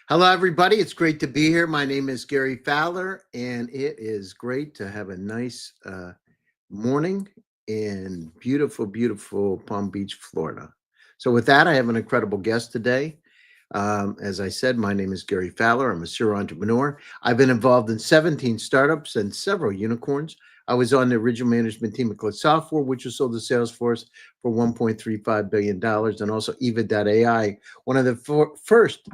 Hello, everybody. It's great to be here. My name is Gary Fowler, and it is great to have a nice morning in beautiful, beautiful Palm Beach, Florida. So, with that, I have an incredible guest today. As I said, my name is Gary Fowler. I'm a serial entrepreneur. I've been involved in 17 startups and several unicorns. I was on the original management team at Click Software, which was sold to Salesforce for $1.35 billion, and also Eva.ai, one of the first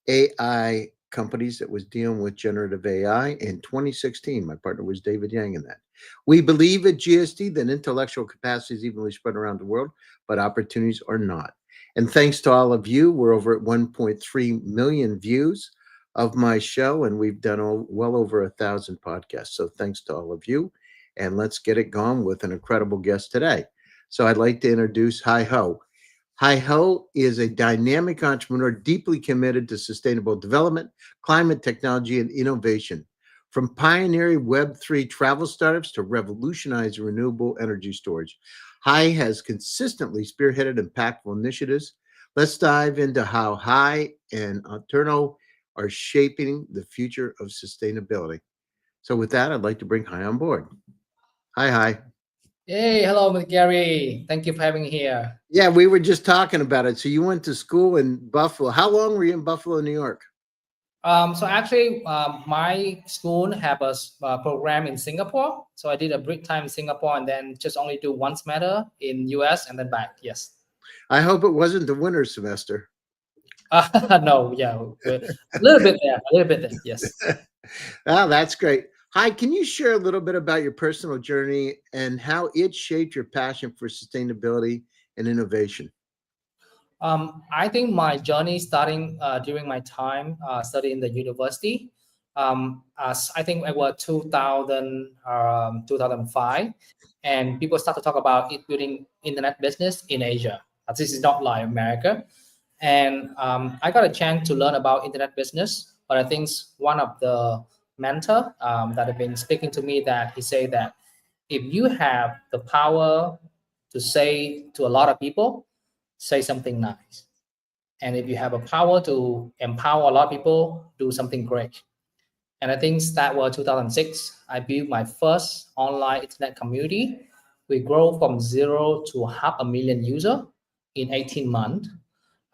AI companies that was dealing with generative AI in 2016. My partner was David Yang in that. We believe at GSD that intellectual capacity is evenly spread around the world, but opportunities are not. And thanks to all of you, we're over at 1.3 million views of my show, and we've done well over 1,000 podcasts. So thanks to all of you. And let's get it going with an incredible guest today. So I'd like to introduce Hi Ho. Hi Ho is a dynamic entrepreneur deeply committed to sustainable development, climate technology, and innovation. From pioneering Web3 travel startups to revolutionize renewable energy storage, Hi has consistently spearheaded impactful initiatives. Let's dive into how Hi and Alternō are shaping the future of sustainability. So, with that, I'd like to bring Hi on board. Hi. Hey, hello, Gary. Thank you for having me here. Yeah, we were just talking about it. So, you went to school in Buffalo. How long were you in Buffalo, New York? My school have a program in Singapore. So I did a break time in Singapore and then just only do one semester in US and then back. Yes. I hope it wasn't the winter semester. No, yeah, a little bit there, a little bit there. Yes. Oh, that's great. Hi, can you share a little bit about your personal journey and how it shaped your passion for sustainability and innovation? I think my journey starting during my time studying the university. As I think it was 2005, and people start to talk about it building internet business in Asia. This is not like America, and I got a chance to learn about internet business. But I think one of the mentor that have been speaking to me that he say that if you have the power to say to a lot of people, say something nice. And if you have a power to empower a lot of people, do something great. And I think that was 2006. I built my first online internet community. We grow from zero to 500,000 users in 18 months.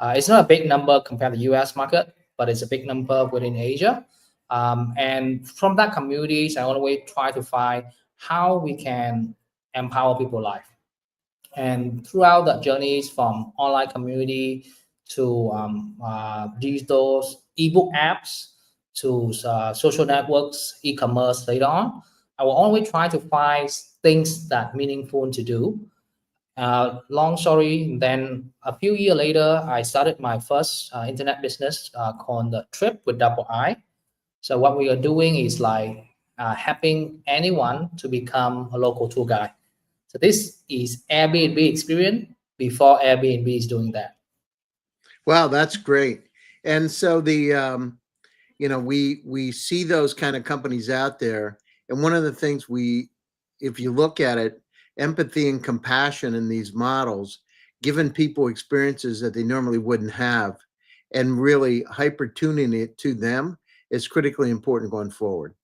It's not a big number compared to the US market, but it's a big number within Asia. And from that communities, I always try to find how we can empower people's life. And throughout the journeys from online community to digital ebook apps to social networks, e-commerce later on, I will always try to find things that meaningful to do. Long story, then a few years later, I started my first internet business called the Trip with Double I. So what we are doing is like helping anyone to become a local tour guide. So this is Airbnb experience before Airbnb is doing that. Wow, that's great. And so we see those kind of companies out there, and one of the things if you look at it, empathy and compassion in these models, giving people experiences that they normally wouldn't have, and really hyper tuning it to them is critically important going forward.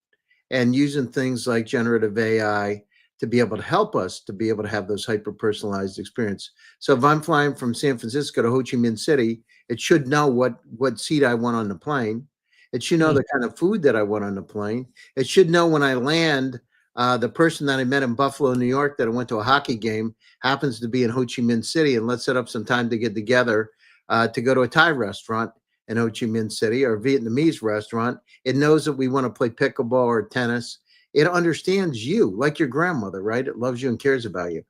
And using things like generative AI to be able to help us to be able to have those hyper personalized experience. So if I'm flying from San Francisco to Ho Chi Minh City, it should know what seat I want on the plane. It should know the kind of food that I want on the plane. It should know when I land, the person that I met in Buffalo, New York, that I went to a hockey game happens to be in Ho Chi Minh City, and let's set up some time to get together to go to a Thai restaurant in Ho Chi Minh City or a Vietnamese restaurant. It knows that we want to play pickleball or tennis. It understands you like your grandmother, right? It loves you and cares about you.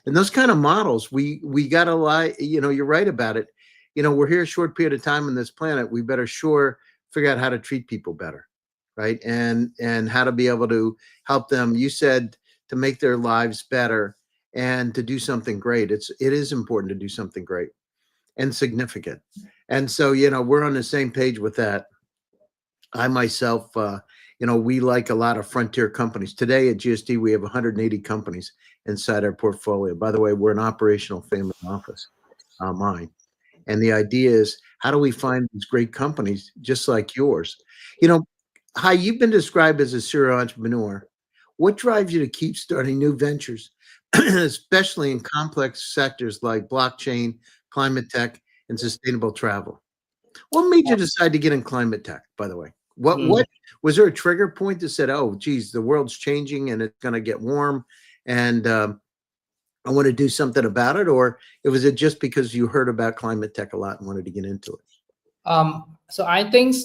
And those kind of models, we got to lie. You're right about it. We're here a short period of time on this planet. We better figure out how to treat people better, right? And how to be able to help them. You said to make their lives better and to do something great. It is important to do something great and significant. And so, we're on the same page with that. I myself, we like a lot of frontier companies. Today at GSD, we have 180 companies inside our portfolio. By the way, we're an operational family office, mine. And the idea is, how do we find these great companies just like yours? You know, Hi, you've been described as a serial entrepreneur. What drives you to keep starting new ventures, especially in complex sectors like blockchain, climate tech, and sustainable travel? What made you decide to get in climate tech, by the way? What was there a trigger point that said, "Oh, geez, the world's changing and it's going to get warm, and I want to do something about it," or was it just because you heard about climate tech a lot and wanted to get into it? So I think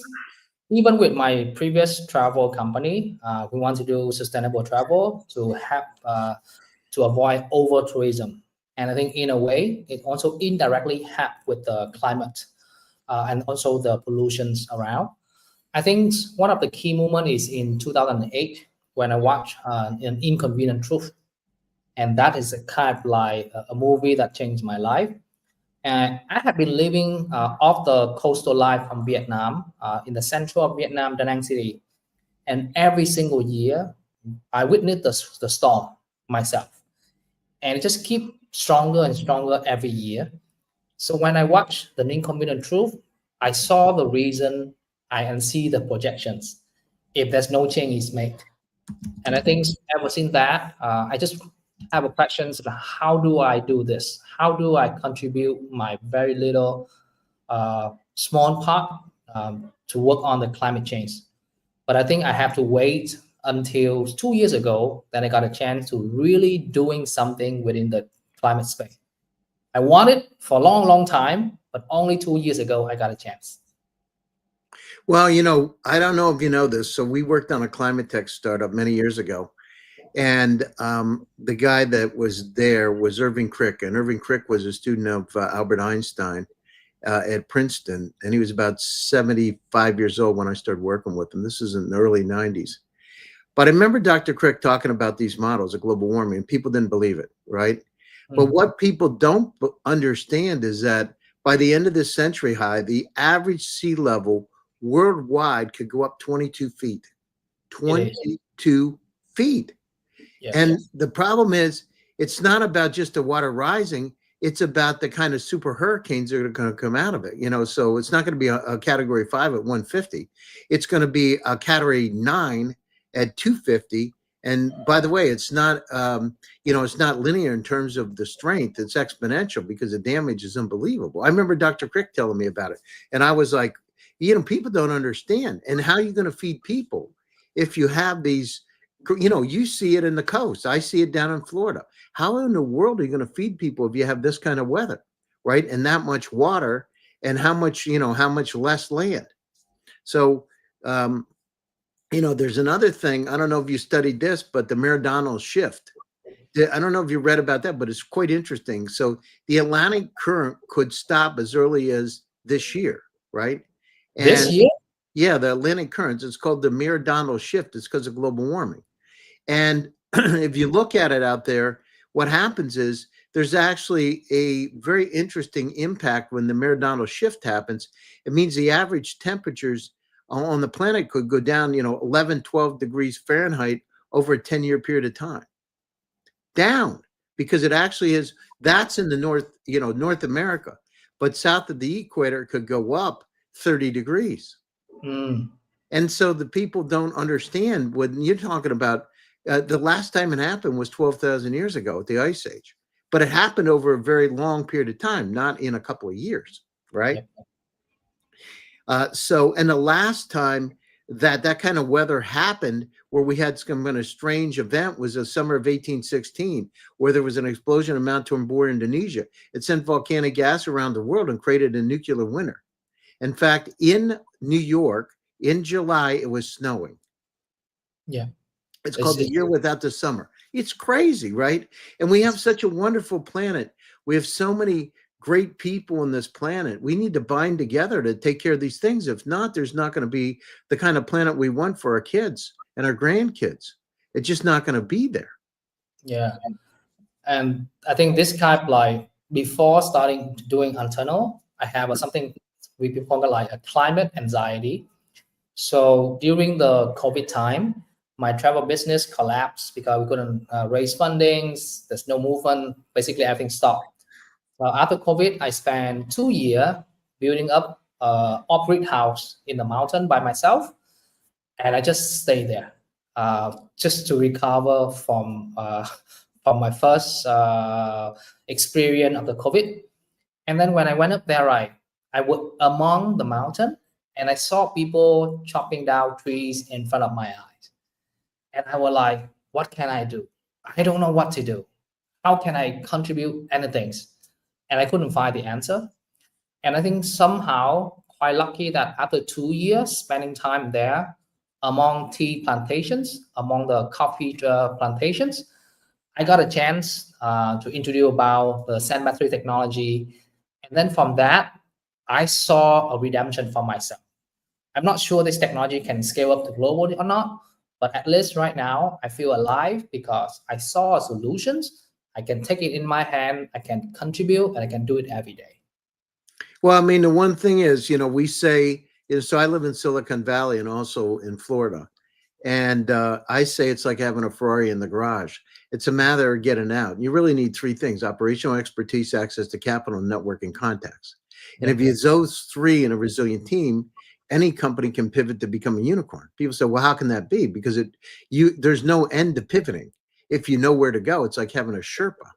even with my previous travel company, we want to do sustainable travel to have to avoid over tourism. And I think in a way, it also indirectly help with the climate and also the pollutions around. I think one of the key moments is in 2008 when I watched an Inconvenient Truth, and that is a kind of like a movie that changed my life. And I have been living off the coastal line from Vietnam, in the central of Vietnam, Da Nang City. And every single year, I witnessed the storm myself. And it just keeps stronger and stronger every year. So when I watched The Inconvenient Truth, I saw the reason I can see the projections if there's no change is made. And I think ever since that, I just have a question: how do I do this? How do I contribute my very little, small part to work on the climate change? But I think I have to wait until 2 years ago that I got a chance to really doing something within the climate space. I wanted for a long, long time, but only 2 years ago I got a chance. Well, I don't know if you know this. So we worked on a climate tech startup many years ago, and the guy that was there was Irving Crick, and Irving Crick was a student of Albert Einstein at Princeton, and he was about 75 years old when I started working with him. This is in the early 90s. But I remember Dr. Crick talking about these models of global warming, and people didn't believe it, right? But what people don't understand is that by the end of this century, the average sea level worldwide could go up 22 feet. 22 feet. Yes. And the problem is, it's not about just the water rising, it's about the kind of super hurricanes that are going to come out of it. So it's not going to be a category 5 at 150. It's going to be a category 9 at 250. And by the way, it's not, it's not linear in terms of the strength. It's exponential because the damage is unbelievable. I remember Dr. Crick telling me about it, and I was like, people don't understand. And how are you going to feed people if you have these? You see it in the coast. I see it down in Florida. How in the world are you going to feed people if you have this kind of weather, right? And that much water, and how much less land. So, there's another thing. I don't know if you studied this, but the meridional shift. I don't know if you read about that, but it's quite interesting. So the Atlantic current could stop as early as this year, right? This year? Yeah, the Atlantic currents. It's called the meridional shift. It's because of global warming. And if you look at it out there, what happens is there's actually a very interesting impact when the meridional shift happens. It means the average temperatures on the planet could go down, 11, 12 degrees Fahrenheit over a 10-year period of time. Down, because it actually is, that's in the North, North America. But south of the equator, it could go up 30 degrees. And so the people don't understand when you're talking about the last time it happened was 12,000 years ago at the Ice Age. But it happened over a very long period of time, not in a couple of years, right? And the last time that kind of weather happened, where we had some kind of strange event, was the summer of 1816, where there was an explosion in Mount Tambora, Indonesia. It sent volcanic gas around the world and created a nuclear winter. In fact, in New York, in July, it was snowing. Yeah. It's called the year without the summer. It's crazy, right? And we have such a wonderful planet. We have so many great people on this planet. We need to bind together to take care of these things. If not, there's not going to be the kind of planet we want for our kids and our grandkids. It's just not going to be there. Yeah. And I think this kind of like, before starting doing Alternō, I have something we call like a climate anxiety. So during the COVID time, my travel business collapsed because we couldn't raise fundings. There's no movement. Basically, everything stopped. Well, after COVID, I spent 2 years building up a off-grid house in the mountain by myself, and I just stayed there just to recover from my first experience of the COVID. And then when I went up there, I was among the mountain, and I saw people chopping down trees in front of my eyes, and I was like, "What can I do? I don't know what to do. How can I contribute anything?" And I couldn't find the answer. And I think somehow quite lucky that after 2 years spending time there among tea plantations, among the coffee plantations, I got a chance to introduce about the sand battery technology. And then from that, I saw a redemption for myself. I'm not sure this technology can scale up to globally or not, but at least right now I feel alive because I saw solutions. I can take it in my hand, I can contribute, and I can do it every day. Well, I mean, the one thing is, we say, so I live in Silicon Valley and also in Florida. And I say it's like having a Ferrari in the garage. It's a matter of getting out. You really need three things: operational expertise, access to capital, and networking contacts. And if you use those three in a resilient team, any company can pivot to become a unicorn. People say, well, how can that be? Because there's no end to pivoting. If you know where to go, it's like having a Sherpa.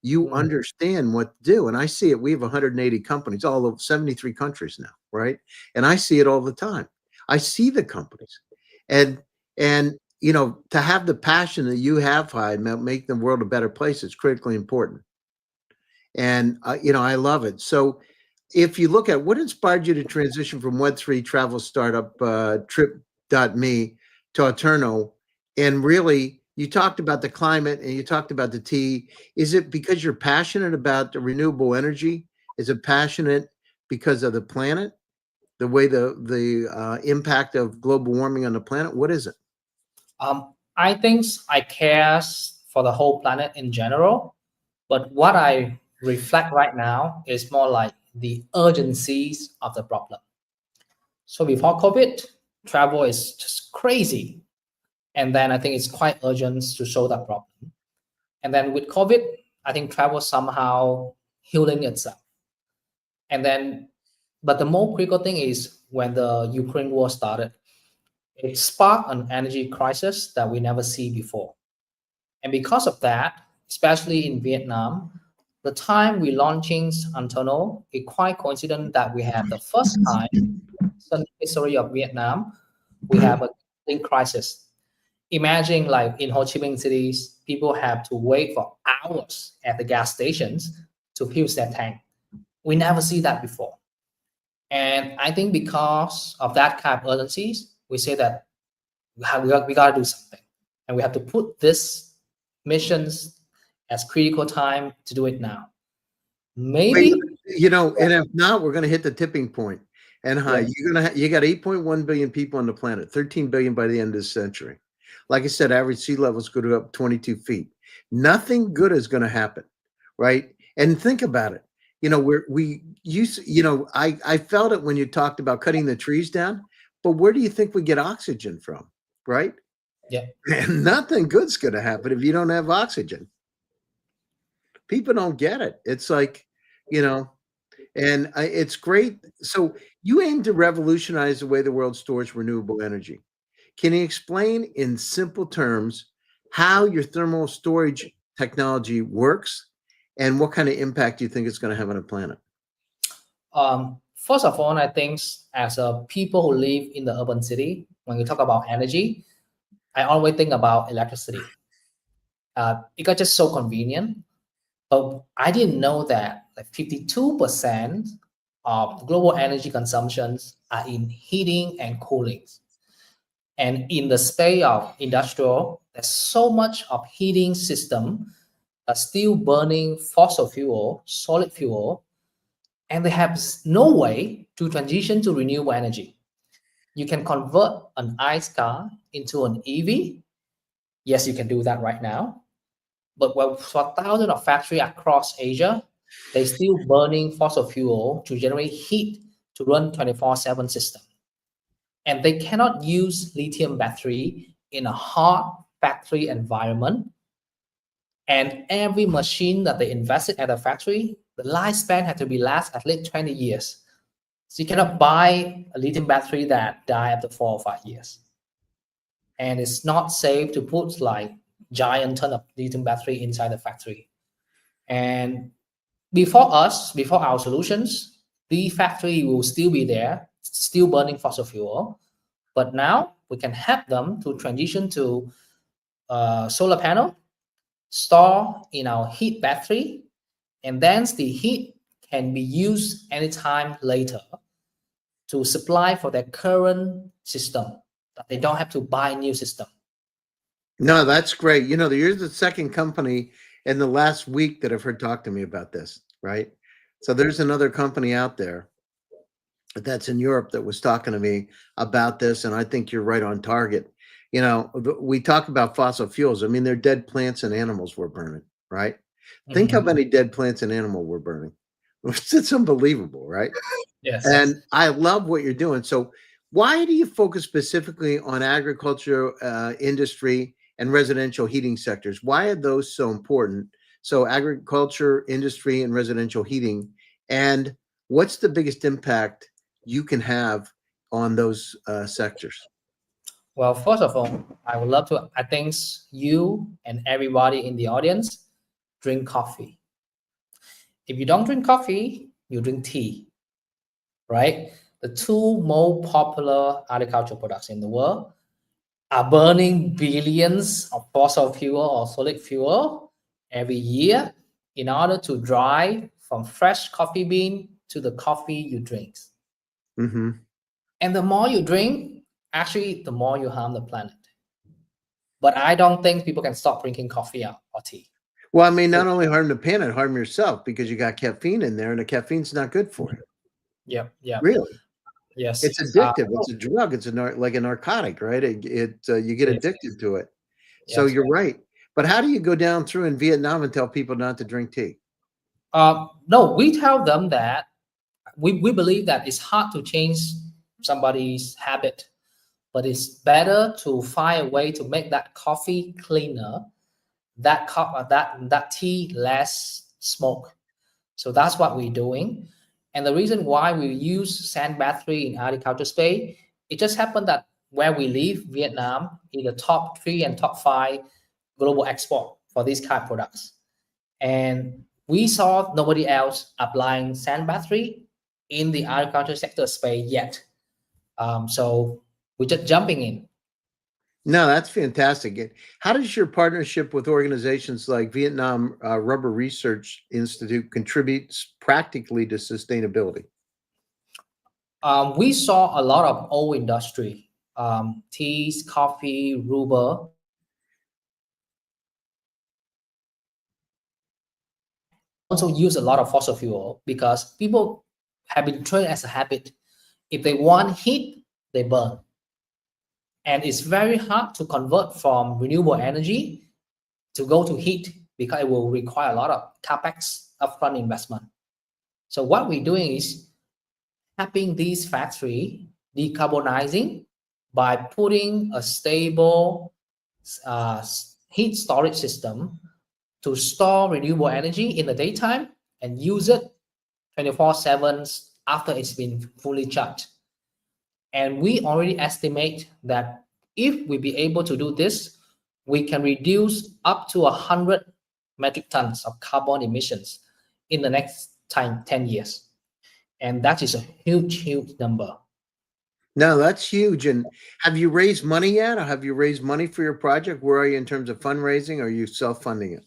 You understand what to do. And I see it. We have 180 companies, all of 73 countries now, right? And I see it all the time. I see the companies. And to have the passion that you have, Hyde, about making the world a better place, it's critically important. And I love it. So if you look at what inspired you to transition from Web3 travel startup Trip.me to Alternō, and really you talked about the climate and you talked about the tea. Is it because you're passionate about the renewable energy? Is it passionate because of the planet, the way the impact of global warming on the planet? What is it? I think I care for the whole planet in general, but what I reflect right now is more like the urgencies of the problem. So before COVID, travel is just crazy. And then I think it's quite urgent to solve that problem. And then with COVID, I think travel somehow healing itself. And then, but the more critical thing is when the Ukraine war started, it sparked an energy crisis that we never see before. And because of that, especially in Vietnam, the time we launching Alternō, it's quite coincident that we have the first time in the history of Vietnam, we have a gasoline crisis. Imagine like in Ho Chi Minh cities, people have to wait for hours at the gas stations to fill their tank. We never see that before. And I think because of that kind of urgencies, we say that we got to do something. And we have to put this missions as critical time to do it now. Maybe and if not, we're going to hit the tipping point. And you got 8.1 billion people on the planet, 13 billion by the end of this century. Like I said, average sea levels go up 22 feet. Nothing good is going to happen, right? And think about it. I felt it when you talked about cutting the trees down, but where do you think we get oxygen from, right? Yeah. And nothing good's going to happen if you don't have oxygen. People don't get it. It's like, and it's great. So you aim to revolutionize the way the world stores renewable energy. Can you explain in simple terms how your thermal storage technology works and what kind of impact you think it's going to have on the planet? First of all, I think as a people who live in the urban city, when we talk about energy, I always think about electricity. It got just so convenient, but I didn't know that like 52% of global energy consumptions are in heating and cooling. And in the space of industrial, there's so much of heating system that's still burning fossil fuel, solid fuel, and they have no way to transition to renewable energy. You can convert an ICE car into an EV. Yes, you can do that right now. But for thousands of factories across Asia, they're still burning fossil fuel to generate heat to run 24/7 system. And they cannot use lithium battery in a hot factory environment. And every machine that they invested at the factory the lifespan had to be last at least 20 years. So you cannot buy a lithium battery that die after 4 or 5 years. And it's not safe to put like giant ton of lithium battery inside the factory. And before us, before our solutions, the factory will still be there, still burning fossil fuel. But now we can help them to transition to solar panel, store in our heat battery, and then the heat can be used anytime later to supply for their current system, that they don't have to buy a new system. No, that's great. You're the second company in the last week that I've heard talk to me about this, right? So there's another company out there that's in Europe that was talking to me about this, and I think you're right on target. We talk about fossil fuels. I mean, they're dead plants and animals we're burning, right? Think how Mhm. many dead plants and animal we're burning. It's unbelievable, right? Yes. And I love what you're doing. So why do you focus specifically on agriculture, industry, and residential heating sectors? Why are those so important? So agriculture, industry, and residential heating. And what's the biggest impact you can have on those sectors? Well, first of all, I would love to, I think you and everybody in the audience drink coffee. If you don't drink coffee, you drink tea, right? The two most popular agricultural products in the world are burning billions of fossil fuel or solid fuel every year in order to dry from fresh coffee bean to the coffee you drink. Mm-hmm. And the more you drink, actually, the more you harm the planet. But I don't think people can stop drinking coffee or tea. Well, I mean, not only harm the planet, harm yourself because you got caffeine in there, and the caffeine's not good for you. Yeah, yeah, Really. yes. It's addictive. It's a drug. It's like a narcotic, right? You get Yes, addicted to it. So yes. you're right. But how do you go down through in Vietnam and tell people not to drink tea? No, we tell them that we believe that it's hard to change somebody's habit, but it's better to find a way to make that coffee cleaner, that tea less smoke. So that's what we're doing. And the reason why we use sand battery in agriculture space, it just happened that where we live, Vietnam, is the top 3 and top 5 global export for these kind of products. And we saw nobody else applying sand battery in the agriculture sector space yet. So we're just jumping in. No, that's fantastic. How does your partnership with organizations like Vietnam Rubber Research Institute contribute practically to sustainability? We saw a lot of old industry, teas, coffee, rubber, also use a lot of fossil fuel because people have been trained as a habit. If they want heat, they burn. And it's very hard to convert from renewable energy to go to heat because it will require a lot of capex upfront investment. So what we're doing is helping these factory decarbonizing by putting a stable uh, heat storage system to store renewable energy in the daytime and use it 24/7 after it's been fully charged. And we already estimate that if we be able to do this, we can reduce up to 100 metric tons of carbon emissions in the next 10 years. And that is a huge, huge number. No, that's huge. And have you raised money yet? Or have you raised money for your project? Where are you in terms of fundraising? Or are you self-funding it?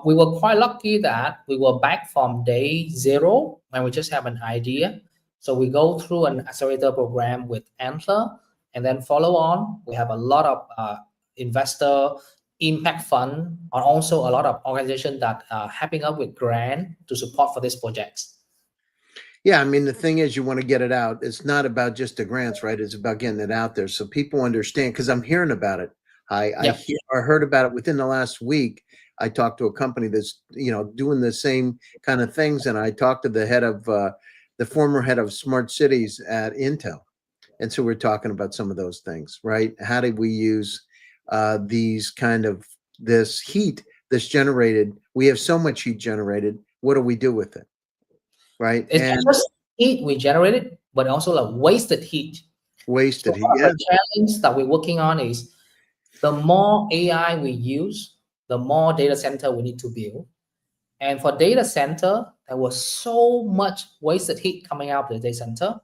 We were quite lucky that we were back from day zero and we just have an idea. So we go through an accelerator program with Antler, and then follow on. We have a lot of investor impact fund, and also a lot of organizations that are helping us with grant to support for these projects. Yeah, I mean, the thing is, you want to get it out. It's not about just the grants, right? It's about getting it out there so people understand. Because I'm hearing about it. Yep. I heard about it within the last week. I talked to a company that's doing the same kind of things, and I talked to the former head of smart cities at Intel, and so we're talking about some of those things, right? How do we use these kind of this heat that's generated? We have so much heat generated. what do we do with it, right? It's not And just heat we generated, but also like wasted heat. So wasted heat. one Yeah. of the challenge that we're working on is the more AI we use, the more data center we need to build. And for data center, there was so much wasted heat coming out of the data center,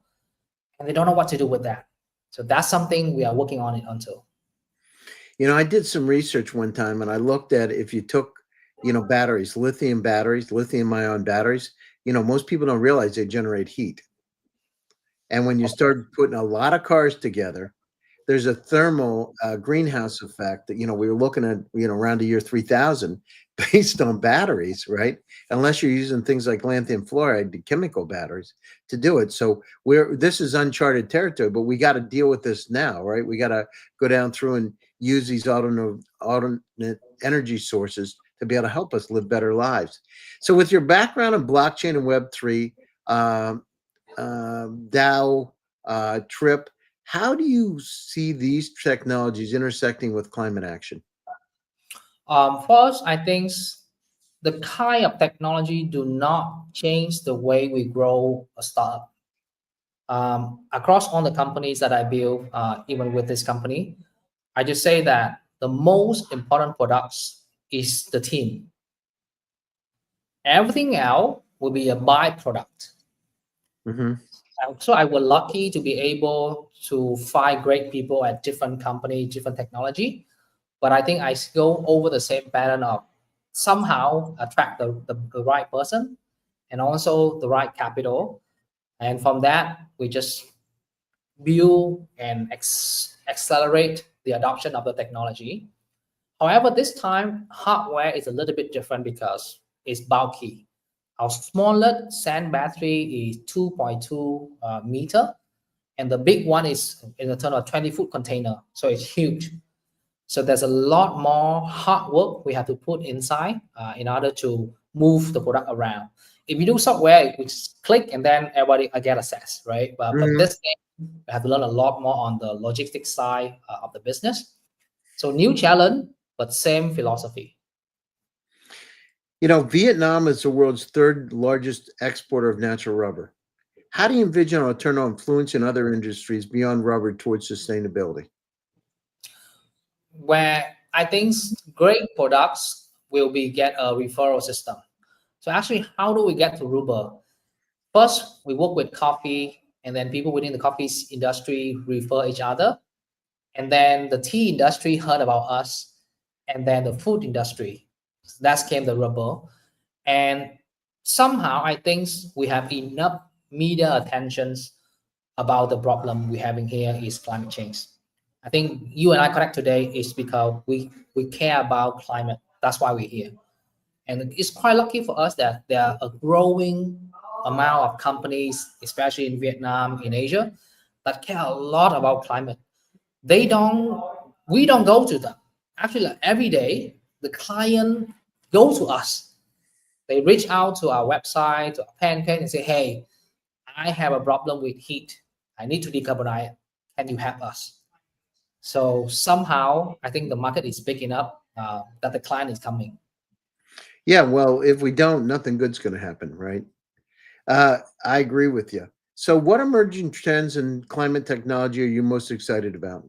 and they don't know what to do with that. So that's something we are working on it until. I did some research one time and I looked at if you took, batteries, lithium ion batteries, most people don't realize they generate heat. And when you start putting a lot of cars together, there's a thermal greenhouse effect that, we were looking at, around the year 3000 based on batteries, right? Unless you're using things like lithium fluoride, the chemical batteries to do it. So this is uncharted territory, but we got to deal with this now, right? We got to go down through and use these alternate energy sources to be able to help us live better lives. So with your background in blockchain and Web3, DAO, Trip, how do you see these technologies intersecting with climate action? First, I think the kind of technology do not change the way we grow a startup. Across all the companies that I build, even with this company, I just say that the most important products is the team. Everything else will be a byproduct. Mm-hmm. So I was lucky to be able to find great people at different company, different technology. But I think I go over the same pattern of somehow attract the right person and also the right capital. And from that, we just build and accelerate the adoption of the technology. However, this time hardware is a little bit different because it's bulky. Our smallest sand battery is 2.2 meter, and the big one is in the term of 20-foot container, so it's huge. So there's a lot more hard work we have to put inside in order to move the product around. If you do software, we just click and then everybody get access, right? But Mm-hmm. this game, we have to learn a lot more on the logistics side of the business. So new challenge, but same philosophy. Vietnam is the world's third largest exporter of natural rubber. How do you envision Alternō influence in other industries beyond rubber towards sustainability? Where I think great products will be get a referral system. So actually, how do we get to rubber? First, we work with coffee, and then people within the coffee industry refer each other. And then the tea industry heard about us, and then the food industry. That came the rubber. And somehow I think we have enough media attentions about the problem we're having here is climate change. I think you and I connect today is because we care about climate. That's why we're here. And it's quite lucky for us that there are a growing amount of companies, especially in Vietnam, in Asia, that care a lot about climate. They don't, we don't go to them. Actually, like every day, the client go to us. They reach out to our website, to our pancake and say, hey, I have a problem with heat. I need to decarbonize. Can you help us? So somehow, I think the market is picking up that the client is coming. Yeah, well, if we don't, nothing good's going to happen, right? I agree with you. So, what emerging trends in climate technology are you most excited about?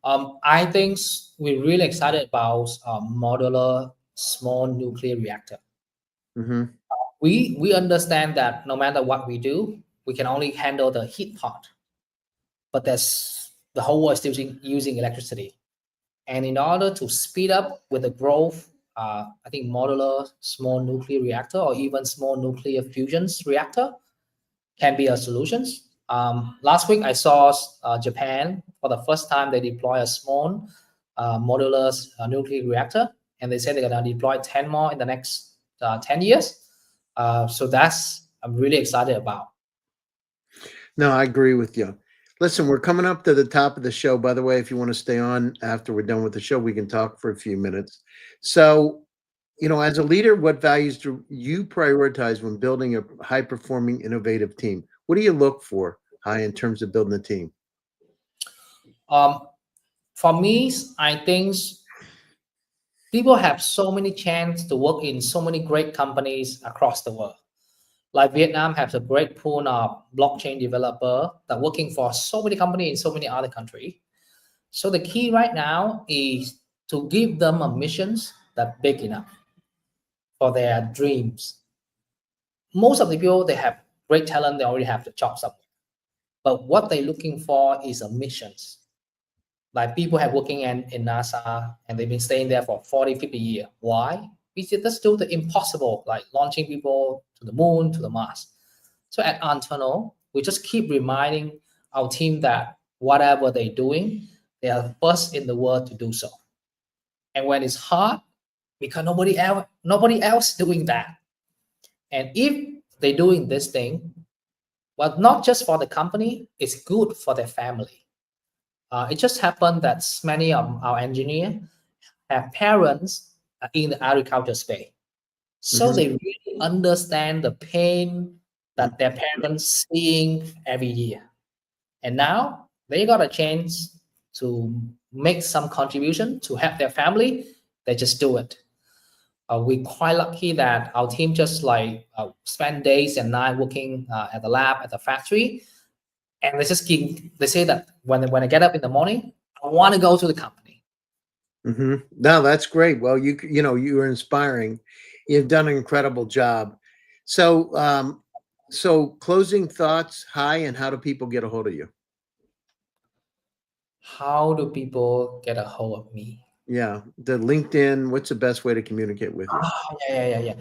I think we're really excited about modular small nuclear reactor. Mm-hmm. We understand that no matter what we do, we can only handle the heat part, but there's the whole world is still using electricity. And in order to speed up with the growth, I think modular small nuclear reactor or even small nuclear fusions reactor can be a solution. Last week, I saw Japan for the first time they deploy a small modular nuclear reactor, and they said they're going to deploy 10 more in the next 10 years. So that's I'm really excited about. No, I agree with you. Listen, we're coming up to the top of the show. By the way, if you want to stay on after we're done with the show, we can talk for a few minutes. So, as a leader, what values do you prioritize when building a high performing, innovative team? What do you look for high in terms of building a team? Um, for me, I think People have so many chance to work in so many great companies across the world. Like Vietnam has a great pool of blockchain developer that working for so many companies in so many other countries. So the key right now is to give them a missions that big enough for their dreams. Most of the people they have great talent, they already have the job somewhere. But what they're looking for is a missions. Like people have working in NASA and they've been staying there for 40, 50 years. Why? We just do the impossible, like launching people to the moon, to the Mars. So at Alternō, we just keep reminding our team that whatever they're doing, they are first in the world to do so. And when it's hard, because nobody else doing that. And if they're doing this thing, well, not just for the company, it's good for their family. It just happened that many of our engineers have parents in the agriculture space. So Mhm. they really understand the pain that their parents seeing every year. And now they got a chance to make some contribution to help their family. They just do it. We're quite lucky that our team just like spend days and night working at the lab, at the factory, and they say that when I get up in the morning, I want to go to the company. No, that's great. Well, you were inspiring. You've done an incredible job. So, so closing thoughts. Hi, and how do people get a hold of you? How do people get a hold of me? Yeah, the LinkedIn. What's the best way to communicate with you? Yeah,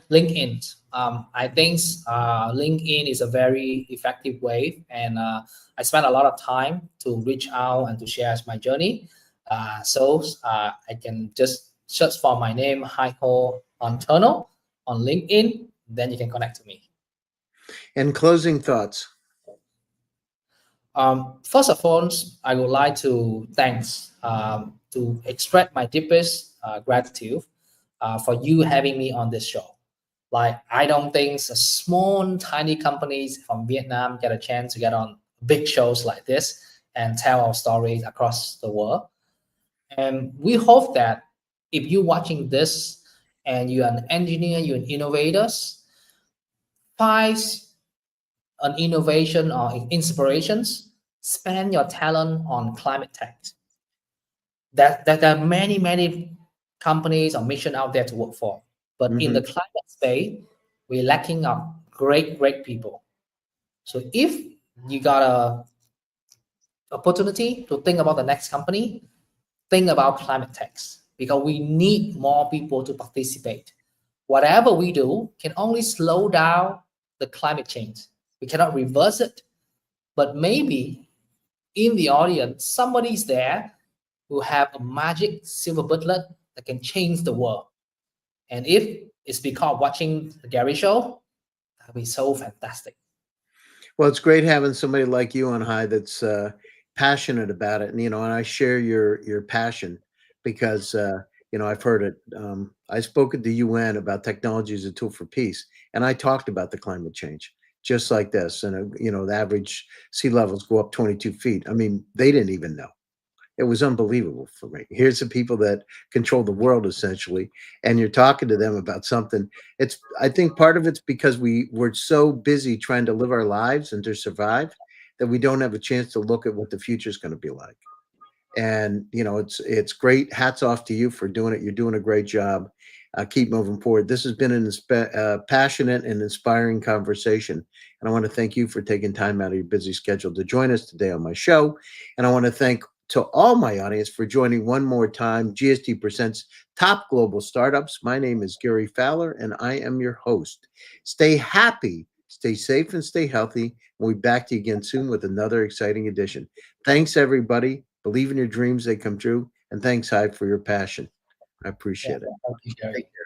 LinkedIn. I think LinkedIn is a very effective way, and I spend a lot of time to reach out and to share my journey. I can just search for my name, Heiko Alternō, on LinkedIn. Then you can connect to me. And closing thoughts. First of all, I would like to thanks to express my deepest gratitude for you having me on this show. Like I don't think a small tiny companies from Vietnam get a chance to get on big shows like this and tell our stories across the world. And we hope that if you're watching this and you're an engineer, you're an innovators, find an innovation or inspirations, spend your talent on climate tech. That there are many companies or mission out there to work for, but in Hmm. the climate space, we're lacking of great people. So if you got a opportunity to think about the next company, think about climate tech because we need more people to participate. Whatever we do can only slow down the climate change. We cannot reverse it, but maybe in the audience, somebody's there who have a magic silver bullet that can change the world. And if it's because watching the Gary show, that'd be so fantastic. Well, it's great having somebody like you on high that's passionate about it, and and I share your passion because I've heard it. I spoke at the UN about technology as a tool for peace, and I talked about the climate change just like this, and the average sea levels go up 22 feet. I mean, they didn't even know. It was unbelievable for me. Here's the people that control the world essentially, and you're talking to them about something. I think part of it's because we're so busy trying to live our lives and to survive that we don't have a chance to look at what the future is going to be like. And it's great. Hats off to you for doing it. You're doing a great job. Keep moving forward. This has been an passionate and inspiring conversation, and I want to thank you for taking time out of your busy schedule to join us today on my show. And I want to thank to all my audience for joining one more time. GSD Presents Top Global Startups. My name is Gary Fowler, and I am your host. Stay happy, stay safe, and stay healthy. We'll be back to you again soon with another exciting edition. Thanks, everybody. Believe in your dreams, they come true. And thanks, Hyde, for your passion. I Yeah, appreciate it. thank you, Take Gary. care.